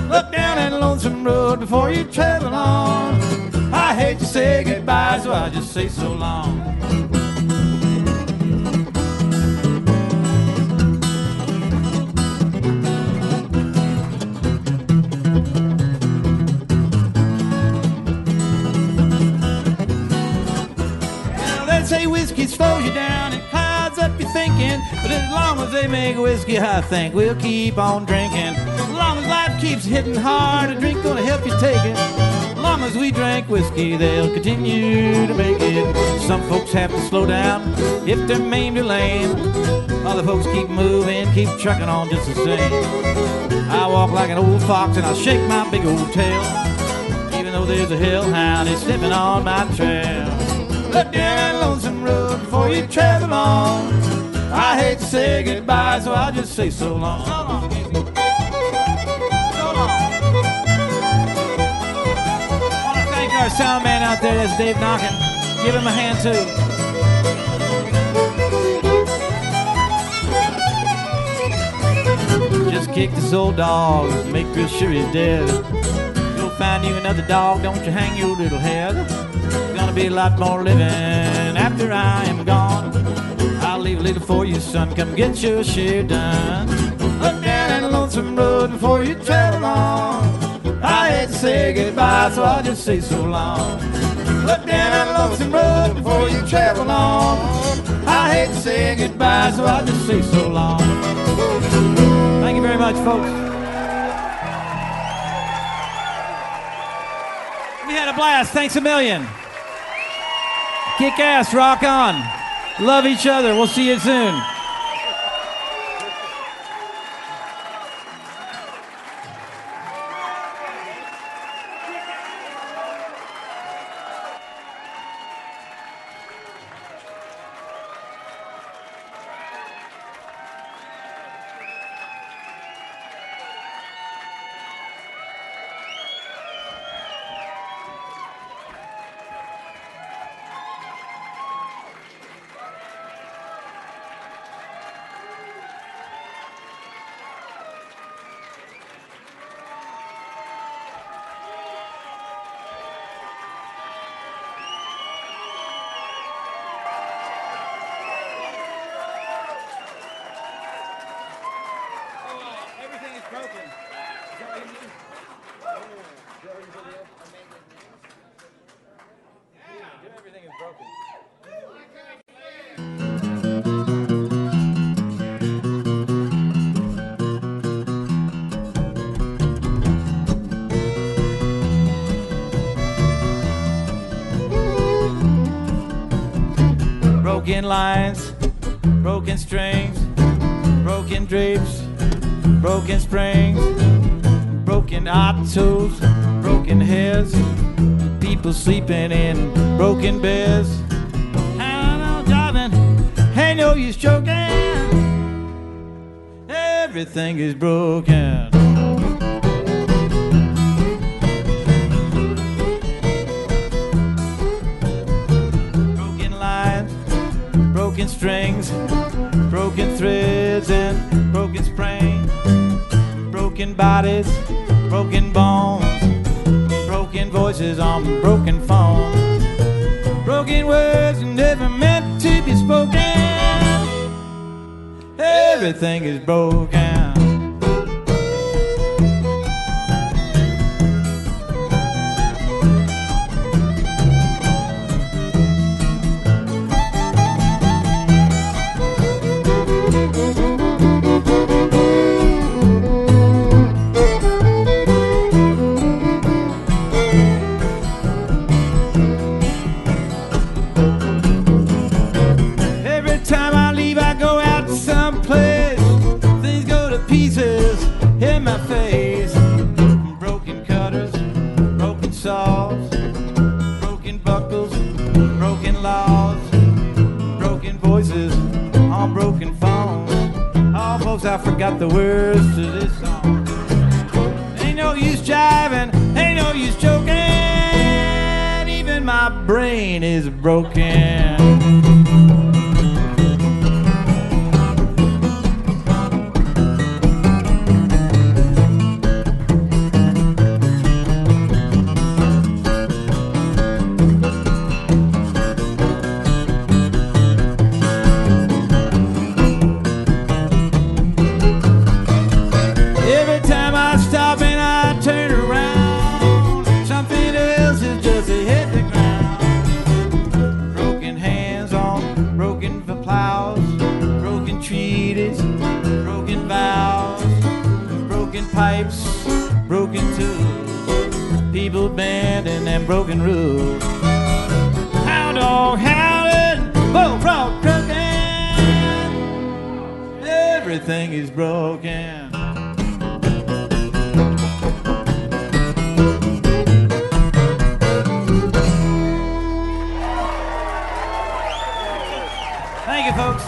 Look down that lonesome road before you travel on. I hate to say goodbye, so I'll just say so long. Say whiskey slows you down and clouds up your thinking, but as long as they make whiskey, I think we'll keep on drinking. As long as life keeps hitting hard, a drink gonna help you take it. As long as we drink whiskey, they'll continue to make it. Some folks have to slow down if they're maimed or lame. Other folks keep moving, keep trucking on just the same. I walk like an old fox and I shake my big old tail. Even though there's a hellhound, he's slipping on my trail. Look down that lonesome road before you travel on. I hate to say goodbye, so I'll just say so long. So long, Casey. So long. I want to thank our sound man out there, that's Dave Knockin. Give him a hand too. Just kick this old dog, make real sure he's dead. Go find you another dog, don't you hang your little head. Gonna be a lot more living after I am gone. I'll leave a little for you, son, come get your share done. Look down that lonesome road before you travel on. I hate to say goodbye, so I'll just say so long. Look down that lonesome road before you travel on. I hate to say goodbye, so I just say so long. Thank you very much, folks. We had a blast. Thanks a million. Kick ass, rock on. Love each other. We'll see you soon. Everything is broken. Is that what you mean? Yeah, everything is broken. Broken lines, broken strings, broken drapes, broken springs, broken autos, broken heads, people sleeping in broken beds. I'm driving, ain't no use joking. Everything is broken. Broken lines, broken strings, broken threads and broken springs. Broken bodies, broken bones, broken voices on broken phones, broken words never meant to be spoken. Everything is broken. In my face, broken cutters, broken saws, broken buckles, broken laws, broken voices on broken phones. Oh, folks, I forgot the words to this song. Ain't no use jiving, ain't no use joking. Even my brain is broken. Pipes, broken tools, people bending and broken rules. Hound dog howling, bullfrog croaking. Everything is broken. Thank you, folks.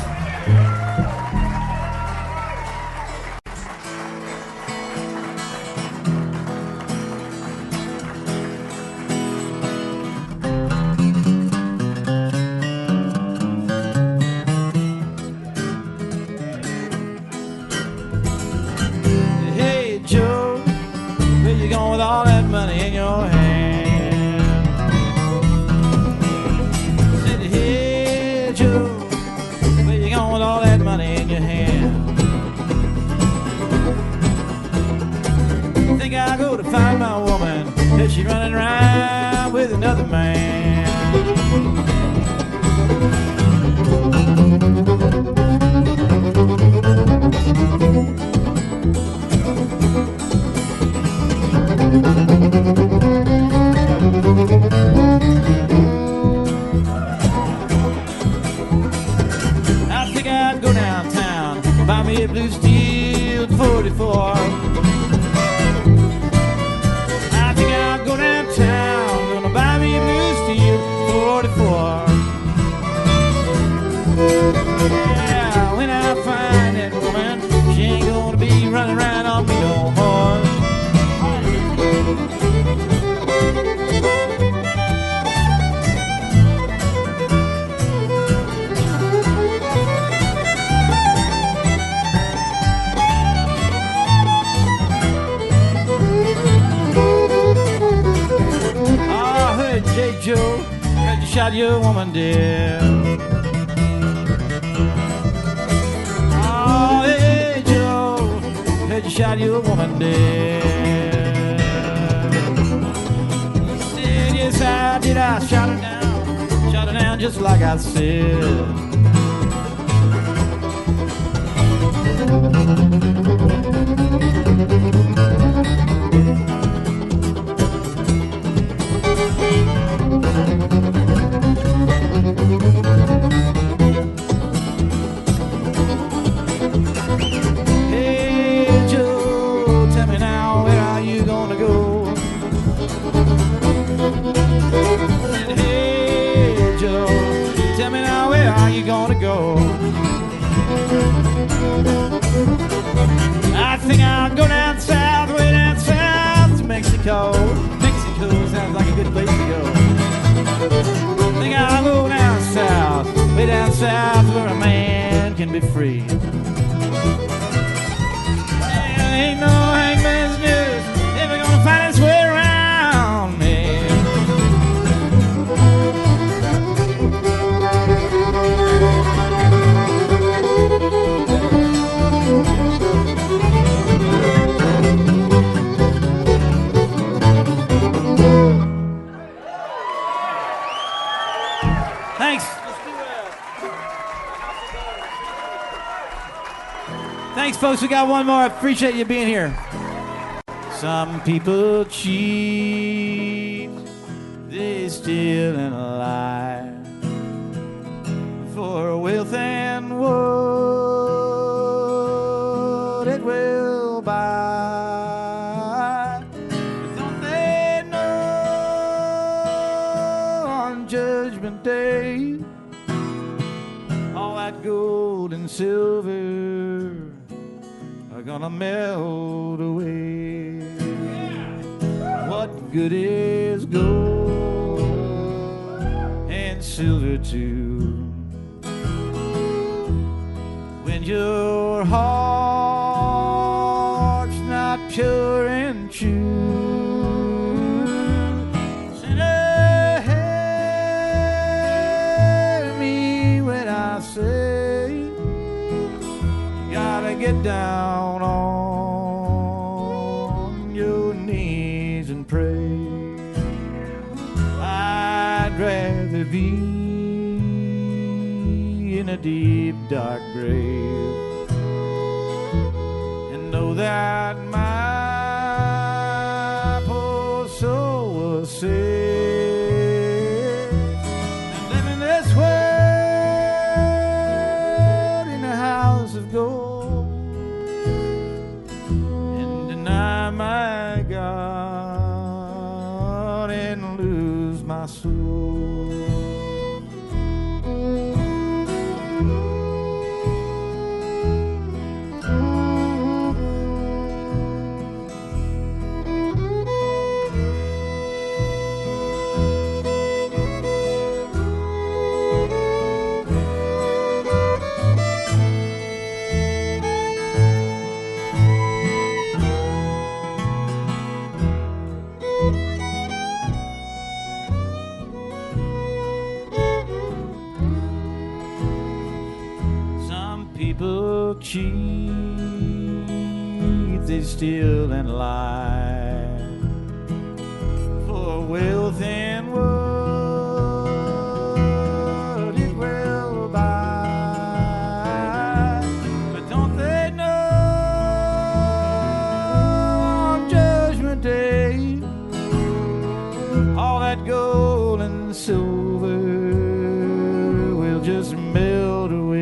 With all that money in your hand, said, hey Joe, where you going with all that money in your hand? Think I'll go to find my woman, if she's running around with another man. buy me a blue steel 44. I think I'll go downtown, gonna buy me a blue steel 44. Yeah, when I find that woman, she ain't gonna be running around on me no more. Hey Joe, heard you shot your woman dead. Oh, hey Joe, heard you shot your woman dead. He said, yes I did, I shot her down just like I said. I think I'll go down south, way down south to Mexico. Mexico sounds like a good place to go. I think I'll go down south, way down south where a man can be free. There ain't no hangman's news ever gonna find its way around me. Thanks, folks. We got one more. I appreciate you being here. Some people cheat, they steal and lie for wealth and what it will buy. But don't they know on Judgment Day all that gold and silver are gonna melt away? What good is gold and silver too when your heart's not pure and true? Sinner, hear me when I say you gotta get down on your knees and pray. I'd rather be in a deep dark grave and know that my poor soul was saved than live in this world in a house of gold and deny my God and lose my soul. People cheat, they steal and lie for wealth and what it will buy. But don't they know on Judgment Day all that gold and silver will just melt away?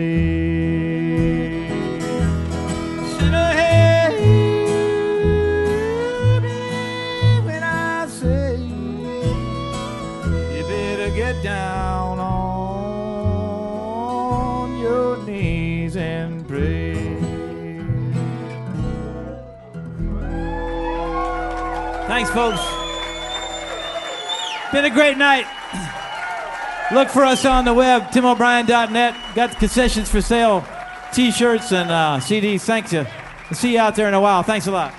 Thanks, folks. Been a great night. Look for us on the web, timobrien.net. Got concessions for sale, T-shirts and CDs. Thanks you. We'll see you out there in a while. Thanks a lot.